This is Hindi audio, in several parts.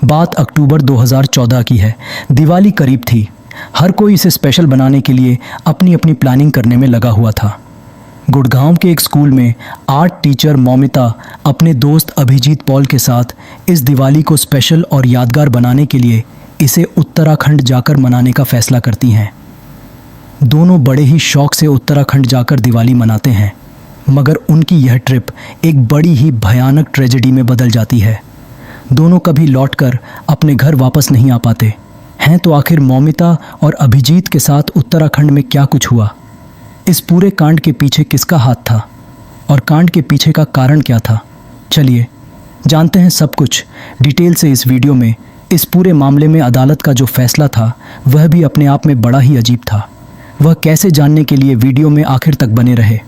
बात अक्टूबर 2014 की है। दिवाली करीब थी। हर कोई इसे स्पेशल बनाने के लिए अपनी अपनी प्लानिंग करने में लगा हुआ था। गुड़गांव के एक स्कूल में आर्ट टीचर मौमिता अपने दोस्त अभिजीत पॉल के साथ इस दिवाली को स्पेशल और यादगार बनाने के लिए इसे उत्तराखंड जाकर मनाने का फैसला करती हैं। दोनों बड़े ही शौक से उत्तराखंड जाकर दिवाली मनाते हैं, मगर उनकी यह ट्रिप एक बड़ी ही भयानक ट्रेजेडी में बदल जाती है। दोनों कभी लौटकर अपने घर वापस नहीं आ पाते हैं। तो आखिर मौमिता और अभिजीत के साथ उत्तराखंड में क्या कुछ हुआ? इस पूरे कांड के पीछे किसका हाथ था और कांड के पीछे का कारण क्या था? चलिए जानते हैं सब कुछ डिटेल से इस वीडियो में। इस पूरे मामले में अदालत का जो फैसला था वह भी अपने आप में बड़ा ही अजीब था। वह कैसे, जानने के लिए वीडियो में आखिर तक बने रहे।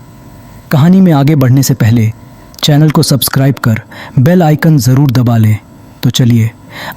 कहानी में आगे बढ़ने से पहले चैनल को सब्सक्राइब कर बेल आइकन ज़रूर दबा लें। तो चलिए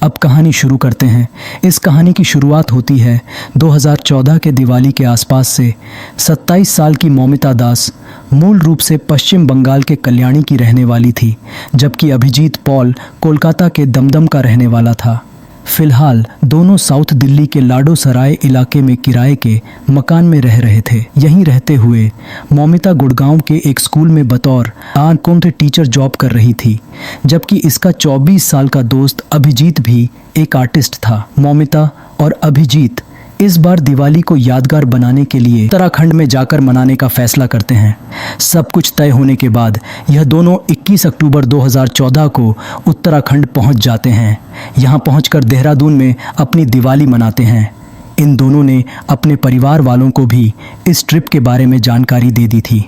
अब कहानी शुरू करते हैं। इस कहानी की शुरुआत होती है 2014 के दिवाली के आसपास से। 27 साल की मौमिता दास मूल रूप से पश्चिम बंगाल के कल्याणी की रहने वाली थी, जबकि अभिजीत पॉल कोलकाता के दमदम का रहने वाला था। फिलहाल दोनों साउथ दिल्ली के लाडो सराय इलाके में किराए के मकान में रह रहे थे। यहीं रहते हुए मौमिता गुड़गांव के एक स्कूल में बतौर अकाउंट टीचर जॉब कर रही थी, जबकि इसका 24 साल का दोस्त अभिजीत भी एक आर्टिस्ट था। मौमिता और अभिजीत इस बार दिवाली को यादगार बनाने के लिए उत्तराखंड में जाकर मनाने का फैसला करते हैं। सब कुछ तय होने के बाद यह दोनों 21 अक्टूबर 2014 को उत्तराखंड पहुंच जाते हैं। यहां पहुंचकर देहरादून में अपनी दिवाली मनाते हैं। इन दोनों ने अपने परिवार वालों को भी इस ट्रिप के बारे में जानकारी दे दी थी।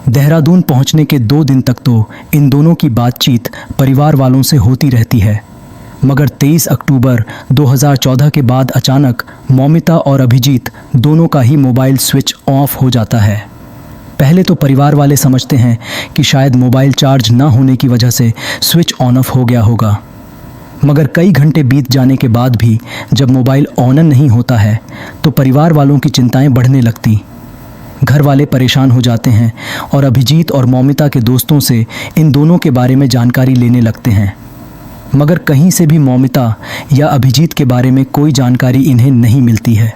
देहरादून पहुंचने के 2 दिन तक तो इन दोनों की बातचीत परिवार वालों से होती रहती है, मगर 23 अक्टूबर 2014 के बाद अचानक मौमिता और अभिजीत दोनों का ही मोबाइल स्विच ऑफ हो जाता है। पहले तो परिवार वाले समझते हैं कि शायद मोबाइल चार्ज ना होने की वजह से स्विच ऑन ऑफ हो गया होगा, मगर कई घंटे बीत जाने के बाद भी जब मोबाइल ऑन नहीं होता है तो परिवार वालों की चिंताएं बढ़ने लगती। घर वाले परेशान हो जाते हैं और अभिजीत और मौमिता के दोस्तों से इन दोनों के बारे में जानकारी लेने लगते हैं, मगर कहीं से भी मौमिता या अभिजीत के बारे में कोई जानकारी इन्हें नहीं मिलती है।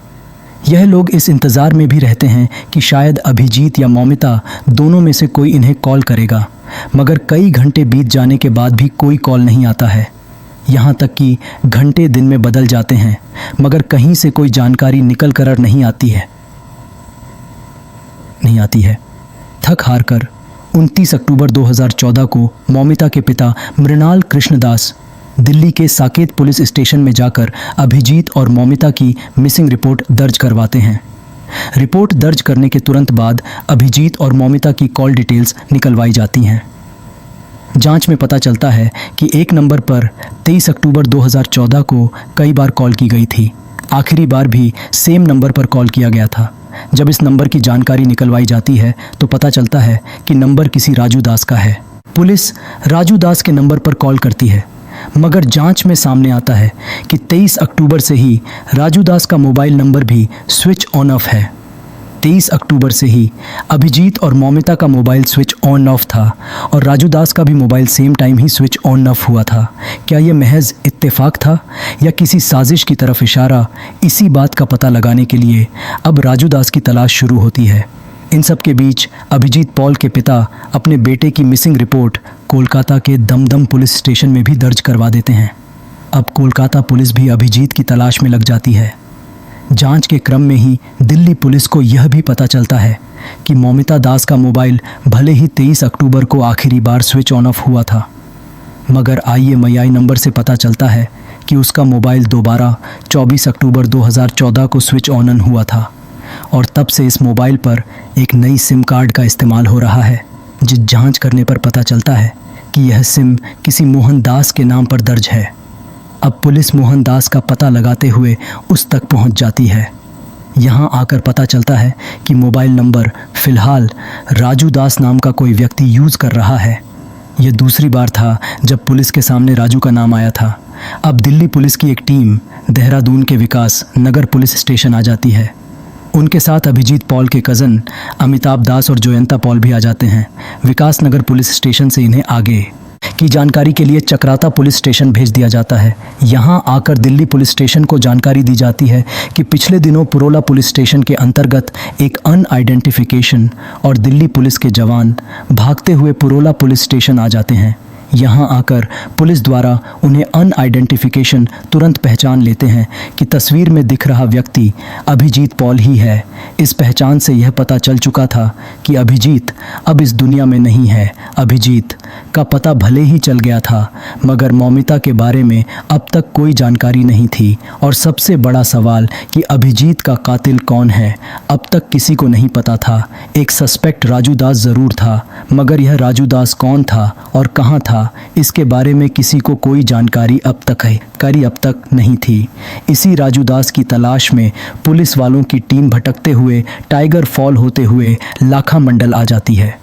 यह लोग इस इंतज़ार में भी रहते हैं कि शायद अभिजीत या मौमिता दोनों में से कोई इन्हें कॉल करेगा, मगर कई घंटे बीत जाने के बाद भी कोई कॉल नहीं आता है। यहाँ तक कि घंटे दिन में बदल जाते हैं, मगर कहीं से कोई जानकारी निकल कर नहीं आती है। थक हार कर 29 अक्टूबर 2014 को मौमिता के पिता मृणाल कृष्णदास दिल्ली के साकेत पुलिस स्टेशन में जाकर अभिजीत और मौमिता की मिसिंग रिपोर्ट दर्ज करवाते हैं। रिपोर्ट दर्ज करने के तुरंत बाद अभिजीत और मौमिता की कॉल डिटेल्स निकलवाई जाती हैं। जांच में पता चलता है कि एक नंबर पर 23 अक्टूबर 2014 को कई बार कॉल की गई थी। आखिरी बार भी सेम नंबर पर कॉल किया गया था। जब इस नंबर की जानकारी निकलवाई जाती है तो पता चलता है कि नंबर किसी राजू दास का है। पुलिस राजू दास के नंबर पर कॉल करती है, मगर जांच में सामने आता है कि 23 अक्टूबर से ही राजू दास का मोबाइल नंबर भी स्विच ऑन ऑफ है। 23 अक्टूबर से ही अभिजीत और मौमिता का मोबाइल स्विच ऑन ऑफ था और राजू दास का भी mobile same time he switch on off हुआ था। क्या यह महज इत्तेफाक था या किसी साजिश की तरफ इशारा? इसी बात का पता लगाने के लिए अब राजू दास की तलाश शुरू होती है। इन सब के बीच अभिजीत पॉल के पिता अपने बेटे की मिसिंग रिपोर्ट कोलकाता के दमदम पुलिस स्टेशन में भी दर्ज करवा देते हैं। अब कोलकाता पुलिस भी अभिजीत की तलाश में लग जाती है। जांच के क्रम में ही दिल्ली पुलिस को यह भी पता चलता है कि मौमिता दास का मोबाइल भले ही 23 अक्टूबर को आखिरी बार स्विच ऑन ऑफ हुआ था, मगर IMEI नंबर से पता चलता है कि उसका मोबाइल दोबारा 24 अक्टूबर 2014 को स्विच ऑन हुआ था और तब से इस मोबाइल पर एक नई सिम कार्ड का इस्तेमाल हो रहा है। जिस जांच करने पर पता चलता है कि यह सिम किसी मोहन दास के नाम पर दर्ज है। अब पुलिस मोहन दास का पता लगाते हुए उस तक पहुंच जाती है। यहाँ आकर पता चलता है कि मोबाइल नंबर फ़िलहाल राजू दास नाम का कोई व्यक्ति यूज़ कर रहा है। यह दूसरी बार था जब पुलिस के सामने राजू का नाम आया था। अब दिल्ली पुलिस की एक टीम देहरादून के विकास नगर पुलिस स्टेशन आ जाती है। उनके साथ अभिजीत पॉल के कज़न अमिताभ दास और जयंता पॉल भी आ जाते हैं। विकास नगर पुलिस स्टेशन से इन्हें आगे की जानकारी के लिए चक्राता पुलिस स्टेशन भेज दिया जाता है। यहाँ आकर दिल्ली पुलिस स्टेशन को जानकारी दी जाती है कि पिछले दिनों पुरोला पुलिस स्टेशन के अंतर्गत एक अनआइडेंटिफिकेशन और दिल्ली पुलिस के जवान भागते हुए पुरोला पुलिस स्टेशन आ जाते हैं। यहाँ आकर पुलिस द्वारा उन्हें अनआइडेंटिफिकेशन तुरंत पहचान लेते हैं कि तस्वीर में दिख रहा व्यक्ति अभिजीत पॉल ही है। इस पहचान से यह पता चल चुका था कि अभिजीत अब इस दुनिया में नहीं है। अभिजीत का पता भले ही चल गया था, मगर मौमिता के बारे में अब तक कोई जानकारी नहीं थी। और सबसे बड़ा सवाल कि अभिजीत का कातिल कौन है, अब तक किसी को नहीं पता था। एक सस्पेक्ट राजू दास ज़रूर था, मगर यह राजू दास कौन था और कहाँ था, इसके बारे में किसी को कोई जानकारी अब तक नहीं थी। इसी राजू दास की तलाश में पुलिस वालों की टीम भटकते हुए टाइगर फॉल होते हुए लाखा मंडल आ जाती है।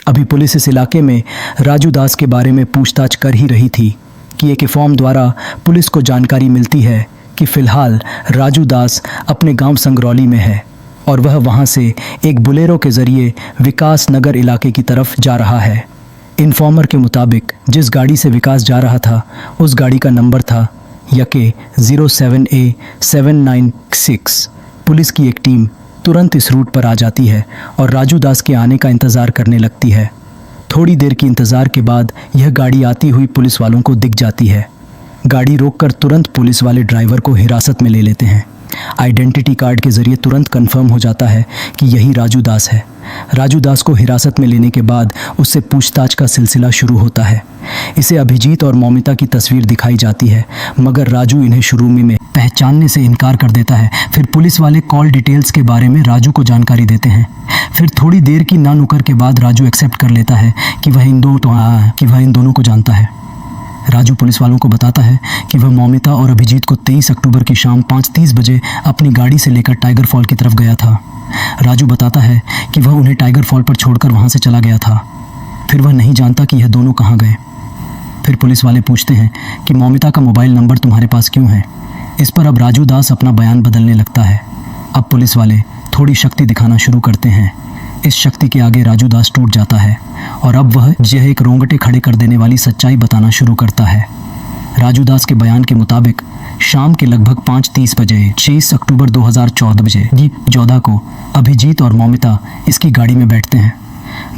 अभी पुलिस इस इलाके में राजू दास के बारे में पूछताछ कर ही रही थी कि एक फॉर्म द्वारा पुलिस को जानकारी मिलती है कि फ़िलहाल राजू दास अपने गांव संगरौली में है और वह वहां से एक बुलेरो के ज़रिए विकास नगर इलाके की तरफ जा रहा है। इन्फॉर्मर के मुताबिक जिस गाड़ी से विकास जा रहा था उस गाड़ी का नंबर था यके 07A796। पुलिस की एक टीम तुरंत इस रूट पर आ जाती है और राजू दास के आने का इंतज़ार करने लगती है। थोड़ी देर की इंतज़ार के बाद यह गाड़ी आती हुई पुलिस वालों को दिख जाती है। गाड़ी रोककर तुरंत पुलिस वाले ड्राइवर को हिरासत में ले लेते हैं। आइडेंटिटी कार्ड के ज़रिए तुरंत कंफर्म हो जाता है कि यही राजू दास है। राजू दास को हिरासत में लेने के बाद उससे पूछताछ का सिलसिला शुरू होता है। इसे अभिजीत और मौमिता की तस्वीर दिखाई जाती है, मगर राजू इन्हें शुरू में पहचानने से इनकार कर देता है। फिर पुलिस वाले कॉल डिटेल्स के बारे में राजू को जानकारी देते हैं। फिर थोड़ी देर की ना नुकर के बाद राजू एक्सेप्ट कर लेता है कि वह इन दोनों को जानता है। राजू पुलिस वालों को बताता है कि वह मौमिता और अभिजीत को 23 अक्टूबर की शाम 5:30 बजे अपनी गाड़ी से लेकर टाइगर फॉल की तरफ गया था। राजू बताता है कि वह उन्हें टाइगर फॉल पर छोड़कर वहां से चला गया था। फिर वह नहीं जानता कि यह दोनों कहां गए। फिर पुलिस वाले पूछते हैं कि मौमिता का मोबाइल नंबर तुम्हारे पास क्यों है। इस पर अब राजू दास अपना बयान बदलने लगता है। अब पुलिस वाले थोड़ी शक्ति दिखाना शुरू करते हैं। इस शक्ति के आगे राजू दास टूट जाता है और अब वह यह एक रोंगटे खड़े कर देने वाली सच्चाई बताना शुरू करता है। राजू दास के बयान के मुताबिक शाम के लगभग 5:30 बजे 6 अक्टूबर 2014 को अभिजीत और मौमिता इसकी गाड़ी में बैठते हैं।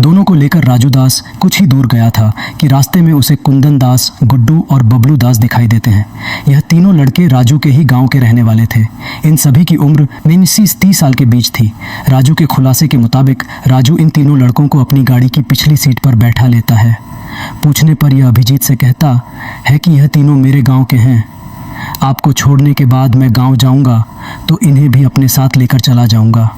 दोनों को लेकर राजू दास कुछ ही दूर गया था कि रास्ते में उसे कुंदन दास, गुड्डू और बबलू दास दिखाई देते हैं। यह तीनों लड़के राजू के ही गांव के रहने वाले थे। इन सभी की उम्र 29-30 साल के बीच थी। राजू के खुलासे के मुताबिक राजू इन तीनों लड़कों को अपनी गाड़ी की पिछली सीट पर बैठा लेता है। पूछने पर यह अभिजीत से कहता है कि यह तीनों मेरे गाँव के हैं। आपको छोड़ने के बाद मैं गाँव जाऊँगा तो इन्हें भी अपने साथ लेकर चला जाऊँगा।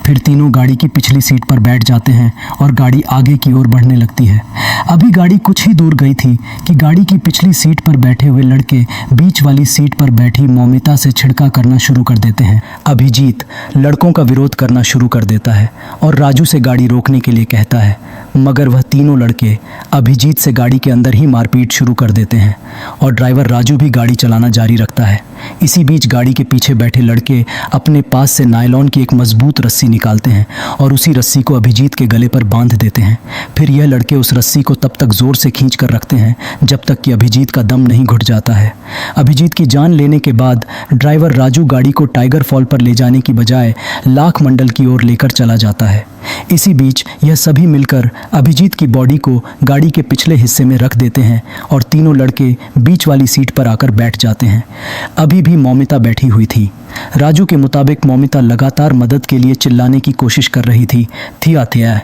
फिर तीनों गाड़ी की पिछली सीट पर बैठ जाते हैं और गाड़ी आगे की ओर बढ़ने लगती है। अभी गाड़ी कुछ ही दूर गई थी कि गाड़ी की पिछली सीट पर बैठे हुए लड़के बीच वाली सीट पर बैठी मौमिता से छिड़का करना शुरू कर देते हैं। अभिजीत लड़कों का विरोध करना शुरू कर देता है और राजू से गाड़ी रोकने के लिए कहता है, मगर वह तीनों लड़के अभिजीत से गाड़ी के अंदर ही मारपीट शुरू कर देते हैं और ड्राइवर राजू भी गाड़ी चलाना जारी रखता है। इसी बीच गाड़ी के पीछे बैठे लड़के अपने पास से नायलॉन की एक मजबूत रस्सी निकालते हैं और उसी रस्सी को अभिजीत के गले पर बांध देते हैं। फिर यह लड़के उस रस्सी को तब तक जोर से खींच कर रखते हैं जब तक कि अभिजीत का दम नहीं घुट जाता है। अभिजीत की जान लेने के बाद ड्राइवर राजू गाड़ी को टाइगर फॉल पर ले जाने की बजाय लाख मंडल की ओर लेकर चला जाता है। इसी बीच यह सभी मिलकर अभिजीत की बॉडी को गाड़ी के पिछले हिस्से में रख देते हैं और तीनों लड़के बीच वाली सीट पर आकर बैठ जाते हैं। अभी भी मौमिता बैठी हुई थी। राजू के मुताबिक मौमिता लगातार मदद के लिए चिल्लाने की कोशिश कर रही थी,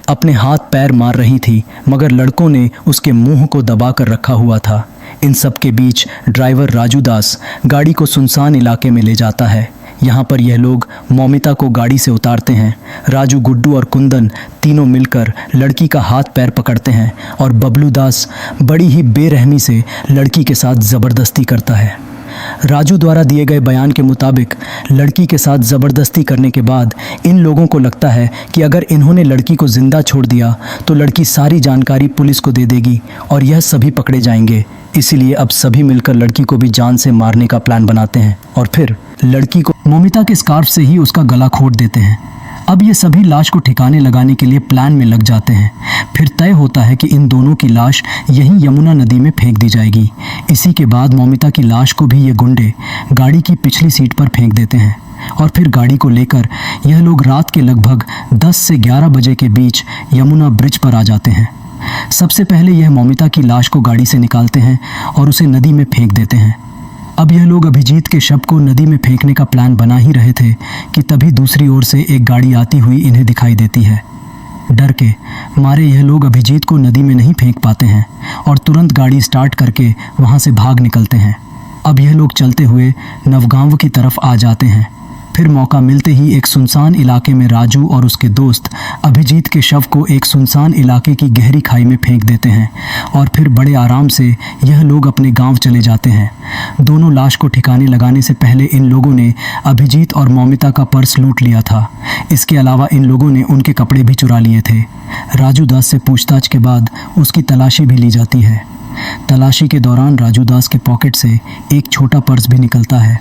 अपने हाथ पैर मार रही थी, मगर लड़कों ने उसके मुंह को दबा कर रखा हुआ था। इन सब के बीच ड्राइवर राजू दास गाड़ी को सुनसान इलाके में ले जाता है। यहाँ पर यह लोग मौमिता को गाड़ी से उतारते हैं। राजू, गुड्डू और कुंदन तीनों मिलकर लड़की का हाथ पैर पकड़ते हैं और बबलू दास बड़ी ही बेरहमी से लड़की के साथ ज़बरदस्ती करता है। राजू द्वारा दिए गए बयान के मुताबिक लड़की के साथ ज़बरदस्ती करने के बाद इन लोगों को लगता है कि अगर इन्होंने लड़की को ज़िंदा छोड़ दिया तो लड़की सारी जानकारी पुलिस को दे देगी और यह सभी पकड़े जाएंगे। इसीलिए अब सभी मिलकर लड़की को भी जान से मारने का प्लान बनाते हैं और फिर लड़की को मौमिता के स्कार्फ से ही उसका गला घोंट देते हैं। अब ये सभी लाश को ठिकाने लगाने के लिए प्लान में लग जाते हैं। फिर तय होता है कि इन दोनों की लाश यहीं यमुना नदी में फेंक दी जाएगी। इसी के बाद मौमिता की लाश को भी ये गुंडे गाड़ी की पिछली सीट पर फेंक देते हैं और फिर गाड़ी को लेकर यह लोग रात के लगभग 10 से 11 बजे के बीच यमुना ब्रिज पर आ जाते हैं। सबसे पहले यह मौमिता की लाश को गाड़ी से निकालते हैं और उसे नदी में फेंक देते हैं। अब यह लोग अभिजीत के शव को नदी में फेंकने का प्लान बना ही रहे थे कि तभी दूसरी ओर से एक गाड़ी आती हुई इन्हें दिखाई देती है। डर के मारे यह लोग अभिजीत को नदी में नहीं फेंक पाते हैं और तुरंत गाड़ी स्टार्ट करके वहां से भाग निकलते हैं। अब यह लोग चलते हुए नवगांव की तरफ आ जाते हैं। फिर मौका मिलते ही एक सुनसान इलाके में राजू और उसके दोस्त अभिजीत के शव को एक सुनसान इलाके की गहरी खाई में फेंक देते हैं और फिर बड़े आराम से यह लोग अपने गांव चले जाते हैं। दोनों लाश को ठिकाने लगाने से पहले इन लोगों ने अभिजीत और मौमिता का पर्स लूट लिया था। इसके अलावा इन लोगों ने उनके कपड़े भी चुरा लिए थे। राजू दास से पूछताछ के बाद उसकी तलाशी भी ली जाती है। तलाशी के दौरान राजू दास के पॉकेट से एक छोटा पर्स भी निकलता है।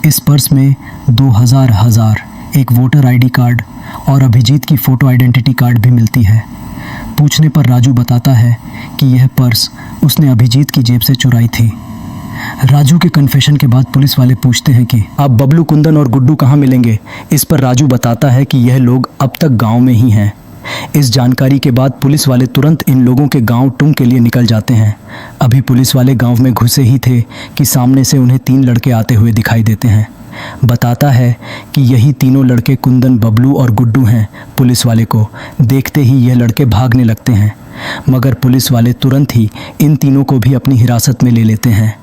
इस पर्स में 2000 एक वोटर आईडी कार्ड और अभिजीत की फ़ोटो आइडेंटिटी कार्ड भी मिलती है। पूछने पर राजू बताता है कि यह पर्स उसने अभिजीत की जेब से चुराई थी। राजू के कन्फेशन के बाद पुलिस वाले पूछते हैं कि अब बबलू, कुंदन और गुड्डू कहाँ मिलेंगे। इस पर राजू बताता है कि यह लोग अब तक गांव में ही हैं। इस जानकारी के बाद पुलिस वाले तुरंत इन लोगों के गांव टुंग के लिए निकल जाते हैं। अभी पुलिस वाले गांव में घुसे ही थे कि सामने से उन्हें 3 लड़के आते हुए दिखाई देते हैं। बताता है कि यही तीनों लड़के कुंदन, बबलू और गुड्डू हैं। पुलिस वाले को देखते ही यह लड़के भागने लगते हैं, मगर पुलिस वाले तुरंत ही इन तीनों को भी अपनी हिरासत में ले लेते हैं।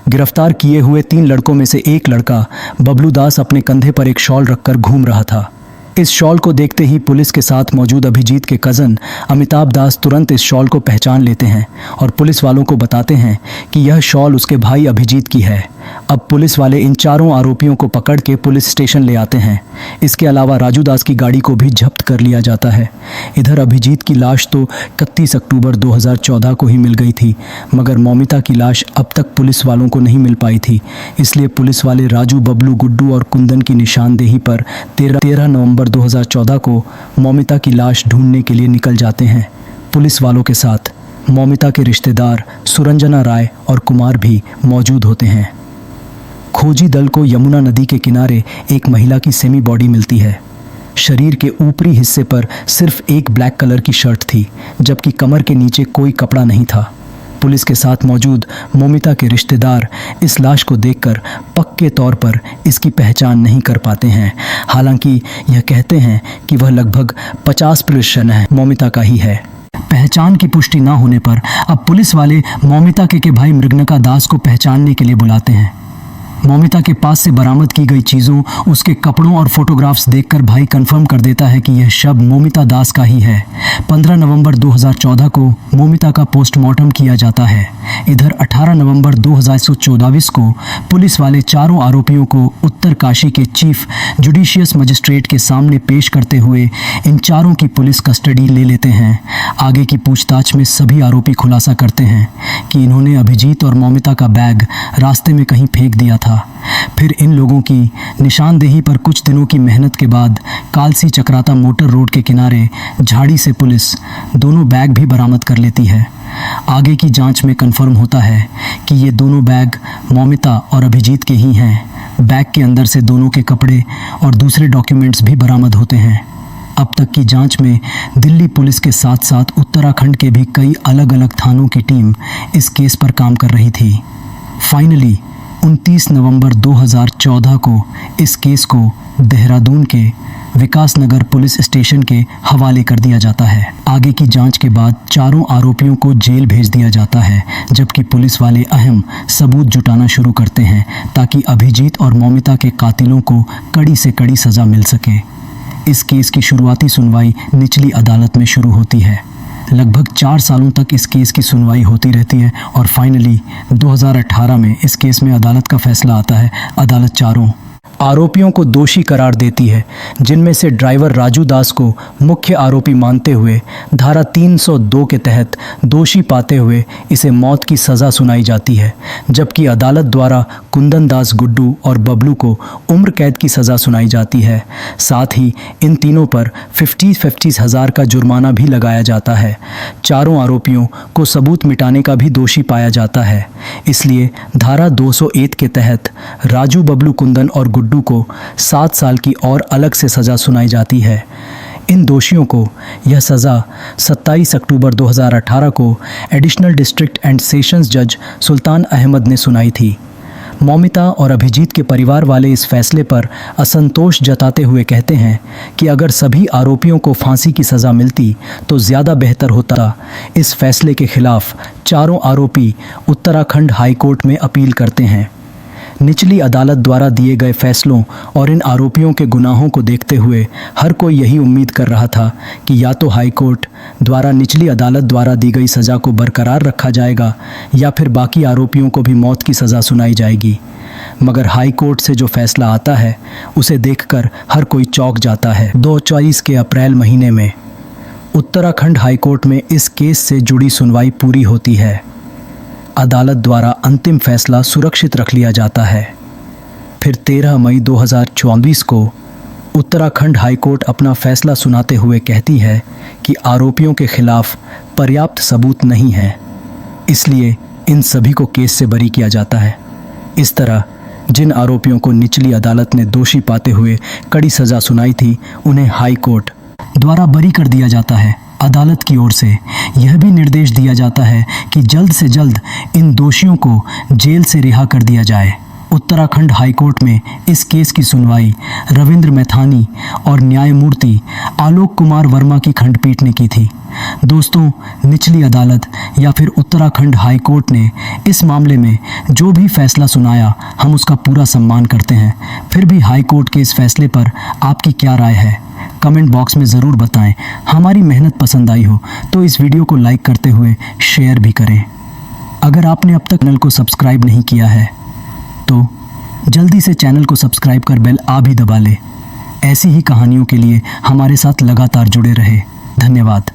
गिरफ्तार किए हुए 3 लड़कों में से एक लड़का बबलू दास अपने कंधे पर एक शॉल रखकर घूम रहा था। इस शॉल को देखते ही पुलिस के साथ मौजूद अभिजीत के कज़न अमिताभ दास तुरंत इस शॉल को पहचान लेते हैं और पुलिस वालों को बताते हैं कि यह शॉल उसके भाई अभिजीत की है। अब पुलिस वाले इन चारों आरोपियों को पकड़ के पुलिस स्टेशन ले आते हैं। इसके अलावा राजू दास की गाड़ी को भी जब्त कर लिया जाता है। इधर अभिजीत की लाश तो 31 अक्टूबर 2014 को ही मिल गई थी, मगर मौमिता की लाश अब तक पुलिस वालों को नहीं मिल पाई थी। इसलिए पुलिस वाले राजू, बबलू, गुड्डू और कुंदन की निशानदेही पर 13 नवंबर 2014 को मौमिता की लाश ढूंढने के लिए निकल जाते हैं। पुलिस वालों के साथ मौमिता के रिश्तेदार सुरंजना राय और कुमार भी मौजूद होते हैं। खोजी दल को यमुना नदी के किनारे एक महिला की सेमी बॉडी मिलती है। शरीर के ऊपरी हिस्से पर सिर्फ एक ब्लैक कलर की शर्ट थी, जबकि कमर के नीचे कोई कपड़ा नहीं था। पुलिस के साथ मौजूद मौमिता के रिश्तेदार इस लाश को देखकर पक्के तौर पर इसकी पहचान नहीं कर पाते हैं। हालांकि यह कहते हैं कि वह लगभग 50% मौमिता का ही है। पहचान की पुष्टि न होने पर अब पुलिस वाले मौमिता के भाई मृगनका दास को पहचानने के लिए बुलाते हैं। मौमिता के पास से बरामद की गई चीज़ों, उसके कपड़ों और फोटोग्राफ्स देखकर भाई कंफर्म कर देता है कि यह शव मौमिता दास का ही है। 15 नवंबर 2014 को मौमिता का पोस्टमार्टम किया जाता है। इधर 18 नवंबर 2024 को पुलिस वाले चारों आरोपियों को उत्तरकाशी के चीफ जुडिशियस मजिस्ट्रेट के सामने पेश करते हुए इन चारों की पुलिस कस्टडी ले लेते हैं। आगे की पूछताछ में सभी आरोपी खुलासा करते हैं कि इन्होंने अभिजीत और मौमिता का बैग रास्ते में कहीं फेंक दिया था। फिर इन लोगों की निशानदेही पर कुछ दिनों की मेहनत के बाद कालसी चक्राता मोटर रोड के किनारे झाड़ी से पुलिस दोनों बैग भी बरामद कर लेती है। आगे की जांच में कंफर्म होता है कि ये दोनों बैग मौमिता और अभिजीत के ही हैं। बैग के अंदर से दोनों के कपड़े और दूसरे डॉक्यूमेंट्स भी बरामद होते हैं। अब तक की जांच में दिल्ली पुलिस के साथ साथ उत्तराखंड के भी कई अलग अलग थानों की टीम इस केस पर काम कर रही थी। फाइनली 29 नवंबर 2014 को इस केस को देहरादून के विकास नगर पुलिस स्टेशन के हवाले कर दिया जाता है। आगे की जांच के बाद चारों आरोपियों को जेल भेज दिया जाता है, जबकि पुलिस वाले अहम सबूत जुटाना शुरू करते हैं ताकि अभिजीत और मौमिता के कातिलों को कड़ी से कड़ी सज़ा मिल सके। इस केस की शुरुआती सुनवाई निचली अदालत में शुरू होती है। लगभग 4 सालों तक इस केस की सुनवाई होती रहती है और फाइनली 2018 में इस केस में अदालत का फैसला आता है। अदालत चारों आरोपियों को दोषी करार देती है, जिनमें से ड्राइवर राजू दास को मुख्य आरोपी मानते हुए धारा 302 के तहत दोषी पाते हुए इसे मौत की सज़ा सुनाई जाती है, जबकि अदालत द्वारा कुंदन दास गुड्डू और बबलू को उम्र कैद की सज़ा सुनाई जाती है। साथ ही इन तीनों पर 50 हज़ार का जुर्माना भी लगाया जाता है। चारों आरोपियों को सबूत मिटाने का भी दोषी पाया जाता है, इसलिए धारा 201 के तहत राजू, बबलू, कुंदन और गुड्डू को 7 साल की और अलग से सज़ा सुनाई जाती है। इन दोषियों को यह सज़ा 27 अक्टूबर 2018 को एडिशनल डिस्ट्रिक्ट एंड सेशंस जज सुल्तान अहमद ने सुनाई थी। मौमिता और अभिजीत के परिवार वाले इस फैसले पर असंतोष जताते हुए कहते हैं कि अगर सभी आरोपियों को फांसी की सज़ा मिलती तो ज़्यादा बेहतर होता। इस फैसले के खिलाफ चारों आरोपी उत्तराखंड हाई कोर्ट में अपील करते हैं। निचली अदालत द्वारा दिए गए फैसलों और इन आरोपियों के गुनाहों को देखते हुए हर कोई यही उम्मीद कर रहा था कि या तो हाई कोर्ट द्वारा निचली अदालत द्वारा दी गई सज़ा को बरकरार रखा जाएगा या फिर बाकी आरोपियों को भी मौत की सज़ा सुनाई जाएगी। मगर हाई कोर्ट से जो फैसला आता है उसे देखकर हर कोई चौंक जाता है। 2024 के अप्रैल महीने में उत्तराखंड हाई कोर्ट में इस केस से जुड़ी सुनवाई पूरी होती है। अदालत द्वारा अंतिम फैसला सुरक्षित रख लिया जाता है। फिर 13 मई 2024 को उत्तराखंड हाई कोर्ट अपना फैसला सुनाते हुए कहती है कि आरोपियों के खिलाफ पर्याप्त सबूत नहीं है, इसलिए इन सभी को केस से बरी किया जाता है। इस तरह जिन आरोपियों को निचली अदालत ने दोषी पाते हुए कड़ी सज़ा सुनाई थी, उन्हें हाई कोर्ट द्वारा बरी कर दिया जाता है। अदालत की ओर से यह भी निर्देश दिया जाता है कि जल्द से जल्द इन दोषियों को जेल से रिहा कर दिया जाए। उत्तराखंड हाई कोर्ट में इस केस की सुनवाई रविंद्र मैथानी और न्यायमूर्ति आलोक कुमार वर्मा की खंडपीठ ने की थी। दोस्तों, निचली अदालत या फिर उत्तराखंड हाई कोर्ट ने इस मामले में जो भी फैसला सुनाया, हम उसका पूरा सम्मान करते हैं। फिर भी हाई कोर्ट के इस फैसले पर आपकी क्या राय है, कमेंट बॉक्स में ज़रूर बताएं। हमारी मेहनत पसंद आई हो तो इस वीडियो को लाइक करते हुए शेयर भी करें। अगर आपने अब तक चैनल को सब्सक्राइब नहीं किया है तो जल्दी से चैनल को सब्सक्राइब कर बेल आ भी दबा लें। ऐसी ही कहानियों के लिए हमारे साथ लगातार जुड़े रहे। धन्यवाद।